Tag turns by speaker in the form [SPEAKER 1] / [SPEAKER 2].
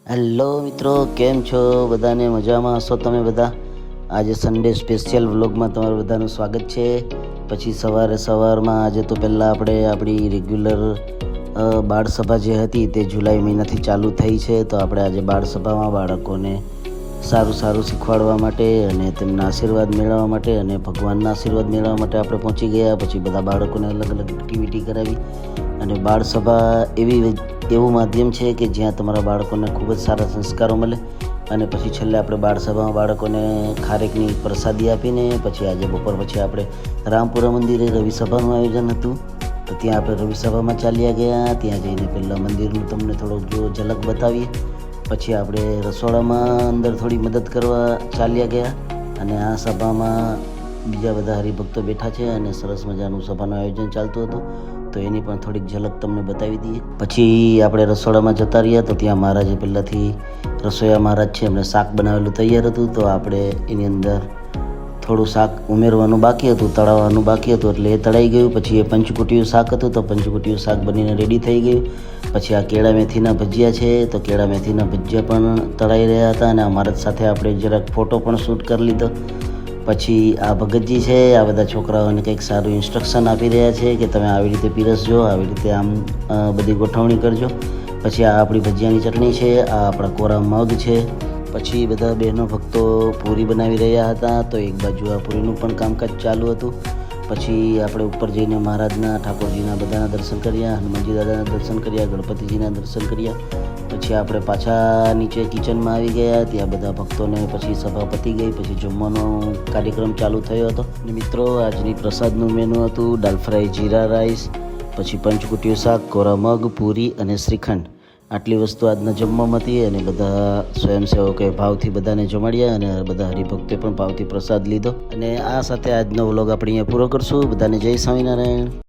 [SPEAKER 1] Hello મિત્રો, કેમ છો? બધાને મજામાં હશો તમે બધા? આજે સન્ડે સ્પેશિયલ વ્લોગમાં તમારું બધાનું સ્વાગત છે. પછી સવારમાં આજે તો પહેલાં આપણે આપણી રેગ્યુલર બાળસભા જે હતી તે જુલાઈ મહિનાથી ચાલુ થઈ છે. તો આપણે આજે બાળસભામાં બાળકોને સારું શીખવાડવા માટે અને તેમના આશીર્વાદ મેળવવા માટે અને ભગવાનના આશીર્વાદ મેળવવા માટે આપણે પહોંચી ગયા. પછી બધા બાળકોને અલગ અલગ એક્ટિવિટી કરાવી. અને બાળસભા એવું માધ્યમ છે કે જ્યાં તમારા બાળકોને ખૂબ જ સારા સંસ્કારો મળે. અને પછી છેલ્લે આપણે બાળસભામાં બાળકોને ખારેકની પ્રસાદી આપીને પછી આજે બપોર પછી આપણે રામપુરા મંદિરે રવિસભાનું આયોજન હતું. તો ત્યાં આપણે રવિસભામાં ચાલ્યા ગયા. ત્યાં જઈને પહેલાં મંદિરનું તમને થોડોક ઝલક બતાવીએ. પછી આપણે રસોડામાં અંદર થોડી મદદ કરવા ચાલ્યા ગયા. અને આ સભામાં બીજા બધા હરિભક્તો બેઠા છે અને સરસ મજાનું સભાનું આયોજન ચાલતું હતું. તો એની પણ થોડીક ઝલક તમને બતાવી દઈએ. પછી આપણે રસોડામાં જતા રહ્યા. તો ત્યાં મહારાજે પહેલાંથી રસોઈયા મહારાજ છે એમણે શાક બનાવેલું તૈયાર હતું. તો આપણે એની અંદર થોડું શાક ઉમેરવાનું બાકી હતું, તળાવવાનું બાકી હતું, એટલે એ તળાઈ ગયું. પછી એ પંચકુટિયું શાક હતું, તો પંચકુટિયું શાક બનીને રેડી થઈ ગયું. પછી આ કેળા મેથીના ભજીયા છે, તો કેળા મેથીના ભજીયા પણ તળાઈ રહ્યા હતા. અને મહારાજ સાથે આપણે જરાક ફોટો પણ શૂટ કરી લીધો. પછી આ ભગતજી છે, આ બધા છોકરાઓને કંઈક સારું ઇન્સ્ટ્રક્શન આપી રહ્યા છે કે તમે આવી રીતે પીરસજો, આવી રીતે આમ બધી ગોઠવણી કરજો. પછી આ આપણી ભજીયાની ચટણી છે, આ આપણા કોરા મગ છે. પછી બધા બહેનો ભક્તો પૂરી બનાવી રહ્યા હતા. તો એક બાજુ આ પૂરીનું પણ કામકાજ ચાલુ હતું. પછી આપણે ઉપર જઈને મહારાજના, ઠાકોરજીના બધાના દર્શન કર્યા, હનુમાનજી દાદાના દર્શન કર્યા, ગણપતિજીના દર્શન કર્યા. પછી આપણે પાછા નીચે કિચનમાં આવી ગયા. ત્યાં બધા ભક્તોને પછી સભા પતી ગઈ. પછી જમવાનો કાર્યક્રમ ચાલુ થયો હતો. અને મિત્રો, આજની પ્રસાદનું મેનુ હતું દાલ ફ્રાય, જીરા રાઈસ, પછી પંચકુટિયું શાક, કોરા મગ, પૂરી અને શ્રીખંડ. આટલી વસ્તુ આજના જમવામાં હતી. અને બધા સ્વયંસેવકોએ ભાવથી બધાને જમાડ્યા અને બધા હરિભક્તોએ પણ ભાવથી પ્રસાદ લીધો. અને આ સાથે આજનો વ્લોગ આપણે અહીંયા પૂરો કરશું. બધાને જય સ્વામિનારાયણ.